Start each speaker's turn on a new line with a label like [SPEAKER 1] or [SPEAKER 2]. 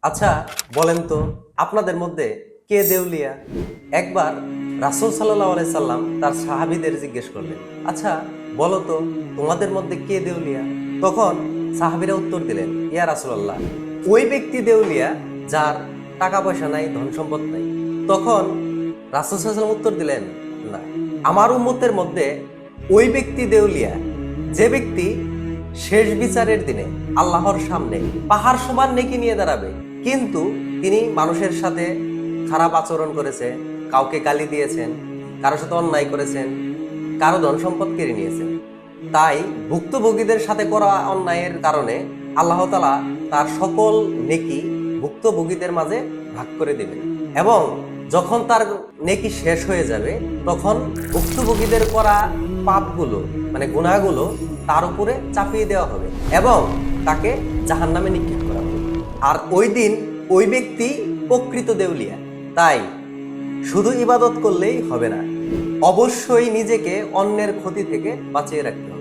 [SPEAKER 1] আচ্ছা, বলেন তো আপনাদের মধ্যে কে দেউলিয়া? একবার রাসূল সাল্লাল্লাহু আলাইহি সাল্লাম তার সাহাবীদের জিজ্ঞেস করলেন, আচ্ছা বলো তো তোমাদের মধ্যে কে দেউলিয়া? তখন সাহাবীরা উত্তর দিলেন, ইয়া রাসূলুল্লাহ, ওই ব্যক্তি দেউলিয়া যার টাকা পয়সা নাই, ধন সম্পদ নাই। তখন রাসূল সাল্লাল্লাহু আলাইহি ওয়াসাল্লাম উত্তর দিলেন, না, আমার উম্মতের মধ্যে ওই ব্যক্তি দেউলিয়া যে ব্যক্তি শেষ বিচারের দিনে আল্লাহর সামনে পাহাড় সমান নেকি নিয়ে দাঁড়াবে, কিন্তু তিনি মানুষের সাথে খারাপ আচরণ করেছে, কাউকে গালি দিয়েছেন, কারো সাথে অন্যায় করেছেন, কারো ধন সম্পদ কেড়ে নিয়েছেন। তাই ভুক্তভোগীদের সাথে করা অন্যায়ের কারণে আল্লাহ তাআলা তার সকল নেকি ভুক্তভোগীদের মাঝে ভাগ করে দেবেন, এবং যখন তার নেকি শেষ হয়ে যাবে তখন ভুক্তভোগীদের করা পাপগুলো মানে গুনাহগুলো তার উপরে চাপিয়ে দেওয়া হবে এবং তাকে জাহান্নামে নিক্ষেপ করা হবে। আর ওই দিন ওই ব্যক্তি প্রকৃত দেউলিয়া। তাই শুধু ইবাদত করলেই হবে না, অবশ্যই নিজেকে অন্যের ক্ষতি থেকে বাঁচিয়ে রাখতে হবে।